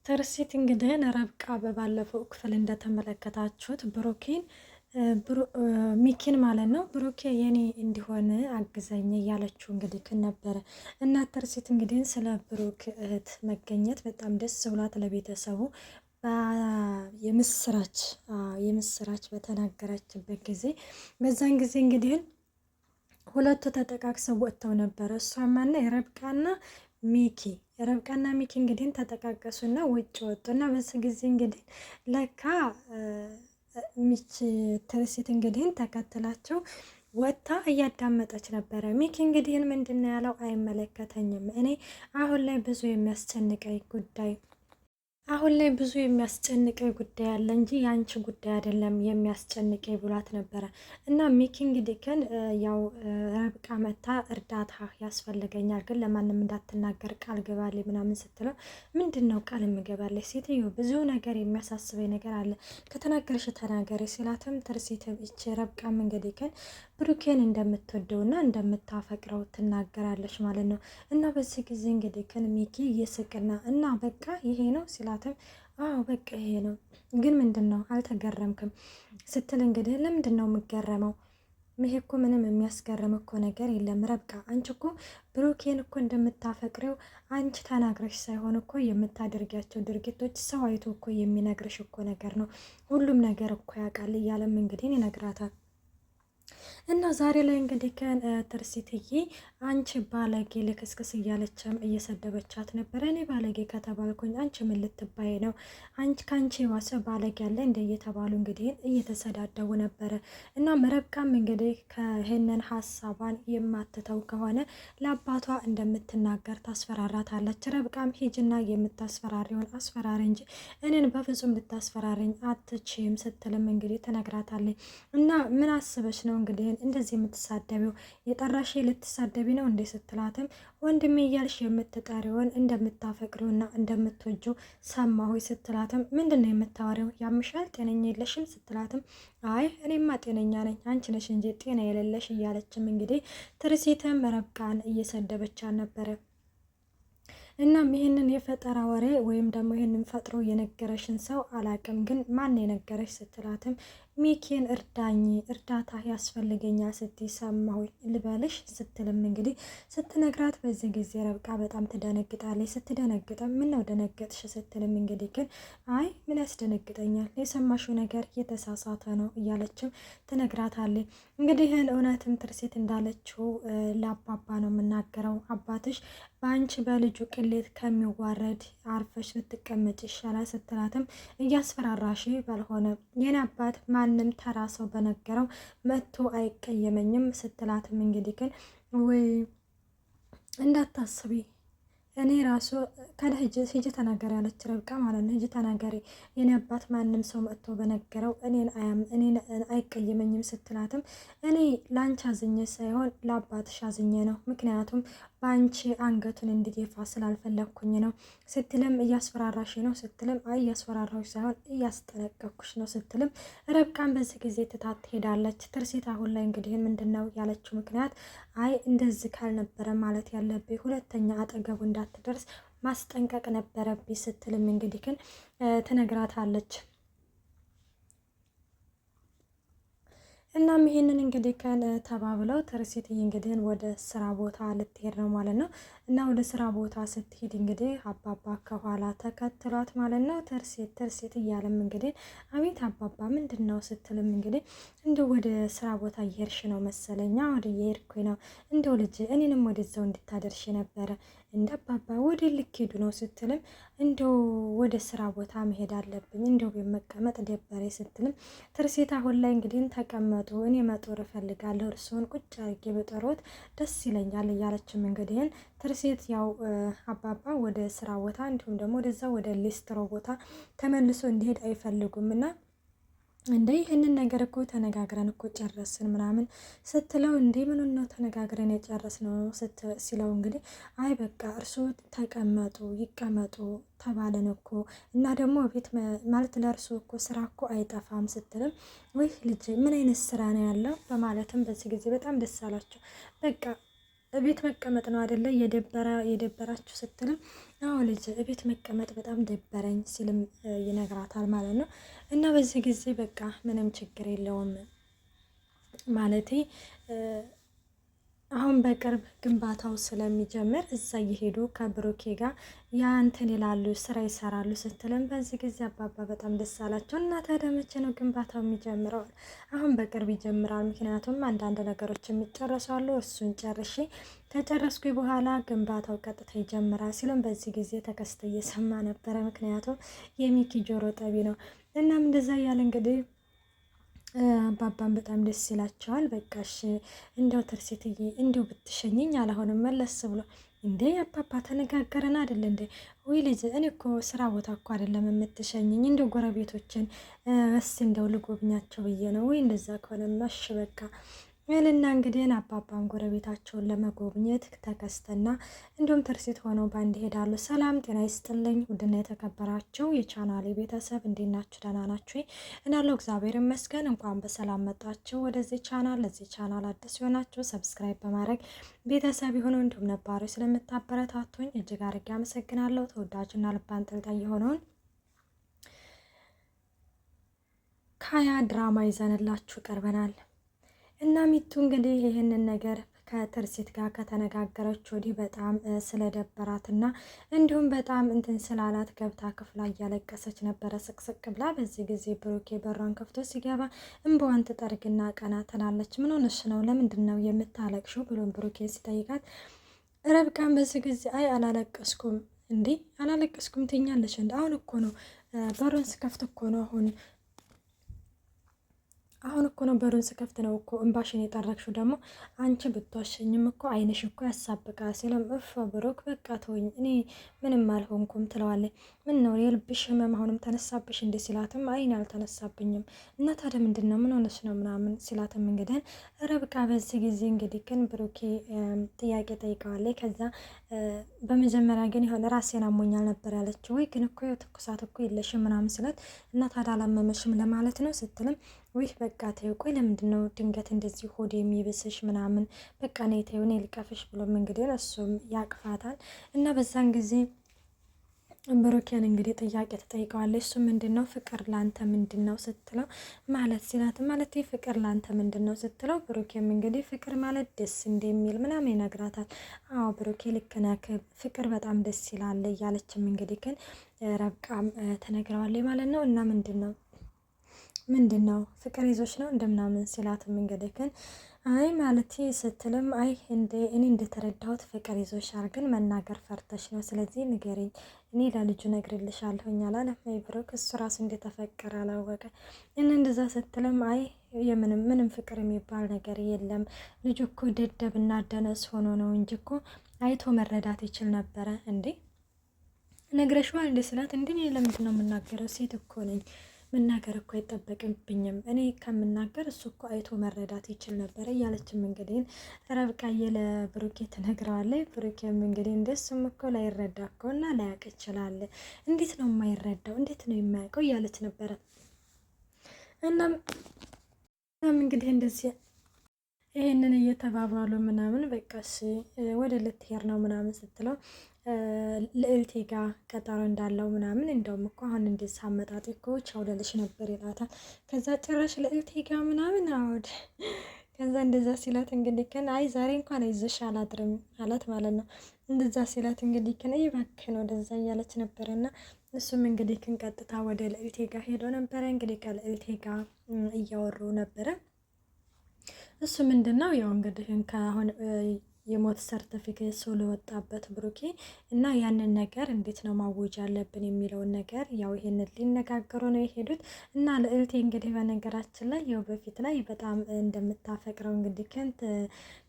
ትርሲት እንግዲህ ረብቃ በባለፈው ክፍል እንደተመለከታችሁት ሚኪን ማለት ነው ብሩኬ የኔ እንዲሆን አግዘኝ እያለችው እንግዲህ ነበረ እና ትርሲት እንግዲህ ስለ ብሩክ እህት መገኘት በጣም ደስ ብሏት ለቤተሰቡ የምስራች በተናገረችበት ጊዜ በዛን ጊዜ እንግዲህ ሁለቱ ተጠቃቅሰው ወጥተው ነበረ። እሷማና የረብቃና ሚኪ እንግዲህ ተጠቃቀሱና ውጭ ወጡና በዚህ ጊዜ እንግዲህ ለካ ሚች ትርሲት እንግዲህ ተከትላቸው ወጥታ እያዳመጠች ነበረ። ሚኪ እንግዲህ ምንድነው ያለው? አይመለከተኝም፣ እኔ አሁን ላይ ብዙ የሚያስጨንቀኝ ጉዳይ አለ እንጂ የአንቺ ጉዳይ አይደለም የሚያስጨንቀኝ ብሏት ነበረ። እና ሚኪ እንግዲህ ግን ያው ረብቃ መታ እርዳታ ያስፈልገኛል ግን ለማንም እንዳትናገር ቃል ገባልኝ ምናምን ስትለው ምንድን ነው ቃል የምገባለች ሴትዮ? ብዙ ነገር የሚያሳስበኝ ነገር አለ ከተናገርሽ ተናገሪ ሲላትም ትርሲትም ይቺ ረብቃም እንግዲህ ግን ብሩኬን እንደምትወደውና እንደምታፈቅረው ትናገራለች ማለት ነው። እና በዚህ ጊዜ እንግዲህ ግን ሚኪ እየስቅና እና በቃ ይሄ ነው ሲላትም አዎ በቃ ይሄ ነው ግን ምንድን ነው አልተገረምክም ስትል እንግዲህ ለምንድን ነው የምገረመው? ይሄ እኮ ምንም የሚያስገርም እኮ ነገር የለም ረብቃ፣ አንቺ እኮ ብሩኬን እኮ እንደምታፈቅረው አንቺ ተናግረሽ ሳይሆን እኮ የምታደርጊያቸው ድርጊቶች ሰው አይቶ እኮ የሚነግርሽ እኮ ነገር ነው፣ ሁሉም ነገር እኮ ያውቃል እያለም እንግዲህ ይነግራታል። እና ዛሬ ላይ እንግዲህ ከትርሲትዬ አንቺ ባለጌ ልክስክስ እያለችም እየሰደበቻት ነበረ። እኔ ባለጌ ከተባልኩኝ አንቺ ምን ልትባይ ነው? አንቺ ከአንቺ የባሰ ባለጌ ያለ እንደ እየተባሉ እንግዲህ እየተሰዳደቡ ነበረ። እና ረብቃም እንግዲህ ከህንን ሀሳቧን የማትተው ከሆነ ለአባቷ እንደምትናገር ታስፈራራታለች። ረብቃም ሂጅና የምታስፈራሪውን አስፈራሪ እንጂ እኔን በፍጹም ልታስፈራሪኝ አትችም ስትልም እንግዲህ ትነግራታለች። እና ምን አስበች ነው እንግዲህ እንደዚህ የምትሳደቢው? የጠራሽ ልትሳደቢ ነው እንዴ ስትላትም ወንድሜ እያልሽ የምትጠሪውን እንደምታፈቅሪውና እንደምትወጂው ሰማሁኝ ስትላትም ምንድን ነው የምታወሪው? ያምሻል? ጤነኛ የለሽም ስትላትም አይ እኔማ ጤነኛ ነኝ አንቺ ነሽ እንጂ ጤና የሌለሽ እያለችም እንግዲህ ትርሲትም ረብቃን እየሰደበቻት ነበረ። እናም ይህንን የፈጠራ ወሬ ወይም ደግሞ ይህንን ፈጥሮ የነገረሽን ሰው አላቅም፣ ግን ማን የነገረሽ ስትላትም ሚኪን እርዳኝ እርዳታ ያስፈልገኛል ስትይ ሰማሁኝ ልበልሽ ስትልም እንግዲህ ስትነግራት በዚህ ጊዜ ረብቃ በጣም ትደነግጣለች። ስትደነግጠም ምን ነው ደነገጥሽ ስትልም እንግዲህ ግን አይ ምን ያስደነግጠኛል የሰማሽው ነገር የተሳሳተ ነው እያለችም ትነግራታለች። እንግዲህ እውነትም ትርሲት እንዳለችው ለአባባ ነው የምናገረው፣ አባትሽ በአንቺ በልጁ ቅሌት ከሚዋረድ አርፈሽ ብትቀመጭ ይሻላል ስትላትም እያስፈራራሽ ባልሆነ የኔ አባት ማንም ተራ ሰው በነገረው መጥቶ አይቀየመኝም ስትላትም እንግዲህ ግን ወይ እንዳታስቢ እኔ ራሱ ከደ ሂጂ ተናገሪ ያለች ረብቃ ማለት ነው። ሂጂ ተናገሪ የኔ አባት ማንም ሰው መጥቶ በነገረው እኔን አይቀየመኝም ስትላትም እኔ ላንቺ አዝኜ ሳይሆን ለአባትሽ አዝኜ ነው፣ ምክንያቱም በአንቺ አንገቱን እንዲደፋ ስላልፈለግኩኝ ነው ስትልም እያስፈራራሽ ነው ስትልም አይ እያስፈራራሽ ሳይሆን እያስጠነቀኩሽ ነው ስትልም ረብቃን በዚህ ጊዜ ትታት ትሄዳለች። ትርሲት አሁን ላይ እንግዲህ ምንድን ነው ያለችው ምክንያት አይ እንደዚህ ካልነበረ ማለት ያለብኝ ሁለተኛ አጠገቡ እንዳትደርስ ማስጠንቀቅ ነበረብኝ ስትልም እንግዲህ ግን ትነግራታለች። እናም ይሄንን እንግዲህ ተባብለው ትርሲትዬ እንግዲህ ወደ ስራ ቦታ ልትሄድ ነው ማለት ነው። እና ወደ ስራ ቦታ ስትሄድ እንግዲህ አባባ ከኋላ ተከትሏት ማለት ነው። ትርሲት እያለም እንግዲህ አቤት አባባ ምንድን ነው ስትልም እንግዲህ እንደው ወደ ስራ ቦታ እየሄድሽ ነው መሰለኛ? ወደ እየሄድኩኝ ነው፣ እንደው ልጅ እኔንም ወደዛው እንድታደርሽ ነበረ። እንደ አባባ ወደ ልክሄዱ ነው ስትልም እንደው ወደ ስራ ቦታ መሄድ አለብኝ እንደው መቀመጥ ደበሬ ስትልም ትርሲት አሁን ላይ እንግዲህ ተቀመጡ እኔ መጦር እፈልጋለሁ እርስዎን ቁጭ አድርጌ በጠሮት ደስ ይለኛል እያለችም እንግዲህ ትርሲት ያው አባባ ወደ ስራ ቦታ እንዲሁም ደግሞ ወደዛ ወደ ሊስትሮ ቦታ ተመልሶ እንዲሄድ አይፈልጉም እና እንዴ ይህንን ነገር እኮ ተነጋግረን እኮ ጨረስን ምናምን ስትለው እንዴ ምኑን ነው ተነጋግረን የጨረስነው ሲለው እንግዲህ አይ በቃ እርስዎ ተቀመጡ ይቀመጡ ተባለን እኮ እና ደግሞ ቤት ማለት ለእርስዎ እኮ ስራ እኮ አይጠፋም ስትልም ወይ ልጅ ምን አይነት ስራ ነው ያለው በማለትም በዚህ ጊዜ በጣም ደስ አላቸው። በቃ እቤት መቀመጥ ነው አይደለ የደበራችሁ ስትልም፣ አዎ ልጅ እቤት መቀመጥ በጣም ደበረኝ ሲልም ይነግራታል ማለት ነው። እና በዚህ ጊዜ በቃ ምንም ችግር የለውም ማለቴ አሁን በቅርብ ግንባታው ስለሚጀምር እዛ እየሄዱ ከብሩኬ ጋር ያንትን ይላሉ፣ ስራ ይሰራሉ ስትልም በዚህ ጊዜ አባባ በጣም ደስ አላቸው። እና ታዲያ መቼ ነው ግንባታው የሚጀምረው? አሁን በቅርብ ይጀምራል፣ ምክንያቱም አንዳንድ ነገሮች የሚጨረሳሉ፣ እሱን ጨርሼ ከጨረስኩ በኋላ ግንባታው ቀጥታ ይጀምራል ሲልም በዚህ ጊዜ ተከስተ እየሰማ ነበረ። ምክንያቱም የሚኪ ጆሮ ጠቢ ነው። እናም እንደዛ እያለ እንግዲህ አባባን በጣም ደስ ይላቸዋል። በቃሽ እንደው ትርሲትዬ እንደው ብትሸኝኝ አላሆንም መለስ ብሎ እንዴ አባባ ተነጋገረን አይደል እንዴ? ወይ ልጅ እኔ እኮ ስራ ቦታ እኮ አይደለም የምትሸኝኝ እንደው ጎረቤቶችን እንደው ልጎብኛቸው ብዬ ነው። ወይ እንደዛ ከሆነ ማሽ በቃ እልና እንግዲህ አባባን ጎረቤታቸውን ለመጎብኘት ተከስተና እንዲሁም ትርሲት ሆነው ባንድ ሄዳሉ። ሰላም ጤና ይስጥልኝ ውድና የተከበራችሁ የቻናሌ ቤተሰብ እንዴት ናችሁ? ደህና ናችሁ? እናለው እግዚአብሔር ይመስገን። እንኳን በሰላም መጣችሁ ወደዚህ ቻናል። ለዚህ ቻናል አዲስ የሆናችሁ ሰብስክራይብ በማድረግ ቤተሰብ የሆኑ እንዲሁም ነባሮች ስለምታበረታቱኝ እጅግ አድርጌ አመሰግናለሁ። ተወዳጅና ልብ አንጠልጣይ የሆነውን ካያ ድራማ ይዘንላችሁ ቀርበናል። እና ሚቱ እንግዲህ ይህንን ነገር ከትርሲት ጋር ከተነጋገረች ወዲህ በጣም ስለደበራት እና እንዲሁም በጣም እንትን ስላላት ገብታ ክፍላ እያለቀሰች ነበረ ስቅስቅ ብላ። በዚህ ጊዜ ብሩኬ በሯን ከፍቶ ሲገባ እንባዋን ትጠርግና ቀና ትላለች። ምን ሆነሽ ነው? ለምንድን ነው የምታለቅሽው? ብሎ ብሩኬ ሲጠይቃት ረብቃን በዚህ ጊዜ አይ አላለቀስኩም። እንዴ አላለቀስኩም ትኛለች እንደ አሁን እኮ ነው በሩን ስከፍት እኮ ነው አሁን እኮ ነው በሩን ስከፍት ነው እኮ እንባሽን የጠረግሽው። ደግሞ አንቺ ብትዋሸኝም እኮ አይንሽ እኮ ያሳብቃል ሲለም እፍ ብሩክ በቃ ተወኝ እኔ ምንም አልሆንኩም ትለዋለች። ምን ነው የልብሽ ህመም አሁንም ተነሳብሽ እንዴ ሲላትም አይን አልተነሳብኝም እና ታዲያ ምንድን ነው ምን ሆነች ነው ምናምን ሲላትም እንግዲህ ረብቃ በዚህ ጊዜ እንግዲህ ግን ብሩኬ ጥያቄ ጠይቀዋለች። ከዛ በመጀመሪያ ግን የሆነ ራሴን አሞኛል ነበር ያለችው። ወይ ግን እኮ ትኩሳት እኮ የለሽም ምናምን ስላት እና ታዲያ አላመመሽም ለማለት ነው ስትልም ውይ በቃ ተይው፣ ቆይ ለምንድን ነው ድንገት እንደዚህ ሆድ የሚብስሽ ምናምን በቃ ነይ ተይው እኔ ልቀፍሽ ብሎም እንግዲህ እሱም ያቅፋታል። እና በዛን ጊዜ ብሩኬን እንግዲህ ጥያቄ ትጠይቀዋለች። እሱ ምንድን ነው ፍቅር ላንተ ምንድን ነው ስትለው ማለት ሲላት ማለት ፍቅር ላንተ ምንድን ነው ስትለው ብሩኬም እንግዲህ ፍቅር ማለት ደስ እንደሚል ምናምን ይነግራታል። አዎ ብሩኬ ልክ ነህ ፍቅር በጣም ደስ ይላል እያለችም እንግዲህ ግን ረብቃም ተነግረዋለች ማለት ነው። እና ምንድን ነው ፍቅር ይዞች ነው እንደምናምን ሲላትም እንግዲህ ግን አይ ማለት ስትልም አይ እኔ እንደተረዳሁት ፍቅር ይዞሻል፣ ግን መናገር ፈርተሽ ነው። ስለዚህ ንገሪኝ፣ እኔ ለልጁ ነግርልሻለሁኝ አላለም ብሩክ። እሱ ራሱ እንደተፈቀረ አላወቀ እና እንደዛ ስትልም አይ ምንም ፍቅር የሚባል ነገር የለም፣ ልጁ እኮ ደደብና ደነስ ሆኖ ነው እንጂ እኮ አይቶ መረዳት ይችል ነበረ። እንዴ ነግረሽዋል እንዴ ስላት እንዴ ለምንድን ነው የምናገረው? ሴት እኮ ነኝ መናገር እኮ አይጠበቅብኝም። እኔ ከምናገር እሱ እኮ አይቶ መረዳት ይችል ነበረ እያለችም እንግዲህ ረብቃዬ ለብሩኬ ትነግረዋለች። ብሩኬም እንግዲህ እንደሱም እኮ ላይረዳ እኮ እና ላያውቅ ይችላል። እንዴት ነው የማይረዳው? እንዴት ነው የማያውቀው? እያለች ነበረ። እናም እንግዲህ እንደዚህ ይሄንን እየተባባሉ ምናምን በቃሽ ወደ ልትሄድ ነው ምናምን ስትለው ልዕልቴ ጋር ቀጠሮ እንዳለው ምናምን እንደውም እኮ አሁን እንደዚህ አመጣጤ እኮ ቻው ልልሽ ነበር ይላታል። ከዛ ጭራሽ ልዕልቴ ጋር ምናምን አወድ ከዛ እንደዛ ሲላት እንግዲህ ከን አይ ዛሬ እንኳን አይዞሽ አላድርም አላት ማለት ነው። እንደዛ ሲላት እንግዲህ ከን እባክህን ወደዛ እያለች ነበረና እሱም እንግዲህ ክን ቀጥታ ወደ ልዕልቴ ጋር ሄዶ ነበረ። እንግዲህ ከልዕልቴ ጋር እያወሩ ነበረ። እሱ ምንድነው ያው እንግዲህ ከአሁን የሞት ሰርተፊኬት ሰው ለወጣበት ብሩኬ እና ያንን ነገር እንዴት ነው ማወጅ ያለብን የሚለውን ነገር ያው ይሄንን ሊነጋገሩ ነው የሄዱት። እና ልዕልቴ እንግዲህ በነገራችን ላይ ያው በፊት ላይ በጣም እንደምታፈቅረው እንግዲህ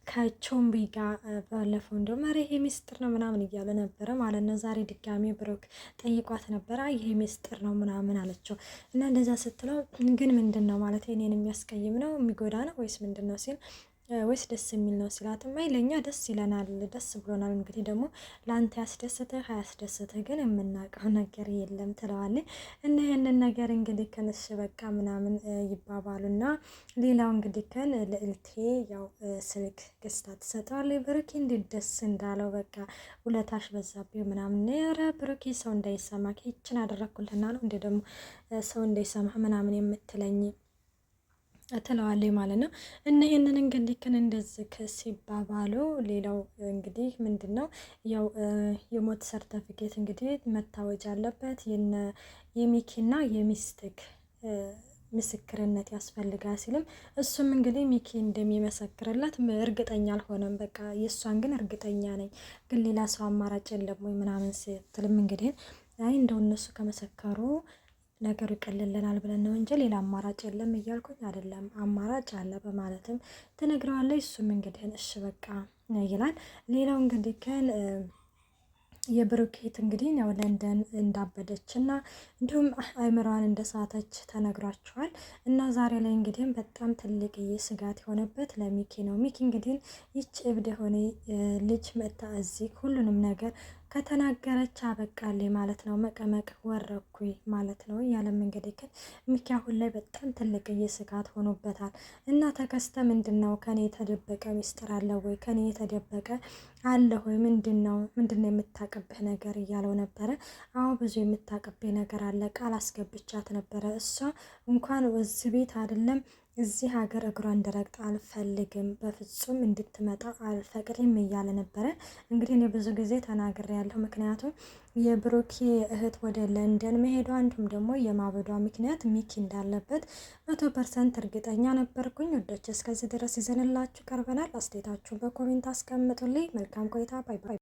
ከቾምቢ ጋር ባለፈው እንደውም ኧረ ይሄ ሚስጥር ነው ምናምን እያለ ነበረ ማለት ነው። ዛሬ ድጋሚ ብሩክ ጠይቋት ነበረ ይሄ ሚስጥር ነው ምናምን አለችው። እና እንደዛ ስትለው ግን ምንድን ነው ማለት እኔን የሚያስቀይም ነው የሚጎዳ ነው ወይስ ምንድን ነው ሲል ወይስ ደስ የሚል ነው ሲላትም፣ አይ ለእኛ ደስ ይለናል፣ ደስ ብሎናል። እንግዲህ ደግሞ ለአንተ ያስደስትህ አያስደስትህ ግን የምናውቀው ነገር የለም ትለዋለች። እና ይህንን ነገር እንግዲህ ከንሽ በቃ ምናምን ይባባሉና ሌላው እንግዲህ ከን ልዕልቴ ያው ስልክ ገዝታ ትሰጠዋለች። ብሩኬ እንዴት ደስ እንዳለው በቃ ውለታሽ በዛብኝ ምናምን። ኧረ ብሩኬ ሰው እንዳይሰማ ይችን አደረግኩልና ነው እንደ ደግሞ ሰው እንዳይሰማ ምናምን የምትለኝ ትለዋለች ማለት ነው። እና ይህንን እንግዲህ ግን እንደዚህ ሲባባሉ ሌላው እንግዲህ ምንድን ነው ያው የሞት ሰርተፊኬት እንግዲህ መታወጅ አለበት የሚኪና የሚስትክ ምስክርነት ያስፈልጋል ሲልም እሱም እንግዲህ ሚኪ እንደሚመሰክርላት እርግጠኛ አልሆነም። በቃ የእሷን ግን እርግጠኛ ነኝ፣ ግን ሌላ ሰው አማራጭ የለም ወይ ምናምን ስትልም እንግዲህ አይ እንደው እነሱ ከመሰከሩ ነገሩ ይቀልልናል ብለን ነው እንጂ ሌላ አማራጭ የለም እያልኩኝ አይደለም፣ አማራጭ አለ በማለትም ትነግረዋለች። እሱም እንግዲህ እሺ በቃ ይላል። ሌላው እንግዲህ ግን የብሩኬት እንግዲህ ያው ለንደን እንዳበደች እና እንዲሁም አይምሯን እንደሳተች ተነግሯቸዋል። እና ዛሬ ላይ እንግዲህ በጣም ትልቅ ስጋት የሆነበት ለሚኪ ነው። ሚኪ እንግዲህ ይች እብድ የሆነ ልጅ መጣ እዚህ ሁሉንም ነገር ከተናገረች አበቃልኝ ማለት ነው። መቀመቅ ወረኩኝ ማለት ነው። ያለም እንግዲህ ግን ሚኪ አሁን ላይ በጣም ትልቅ ስጋት ሆኖበታል። እና ተከስተ ምንድን ነው ከኔ የተደበቀ ሚስጥር አለ ወይ? ከኔ የተደበቀ አለ ሆይ? ምንድን ነው የምታቅብህ ነገር እያለው ነበረ። አዎ ብዙ የምታቅብህ ነገር አለ፣ ቃል አስገብቻት ነበረ። እሷ እንኳን እዚህ ቤት አይደለም እዚህ ሀገር እግሯ እንድረግጥ አልፈልግም፣ በፍጹም እንድትመጣ አልፈቅድም እያለ ነበረ። እንግዲህ እኔ ብዙ ጊዜ ተናግሬ ያለሁ፣ ምክንያቱም የብሩኬ እህት ወደ ለንደን መሄዷ እንዲሁም ደግሞ የማበዷ ምክንያት ሚኪ እንዳለበት 100% እርግጠኛ ነበርኩኝ። ወዶች እስከዚህ ድረስ ይዘንላችሁ ቀርበናል። አስተያየታችሁን በኮሜንት አስቀምጡልኝ። መልካም ቆይታ። ባይ ባይ።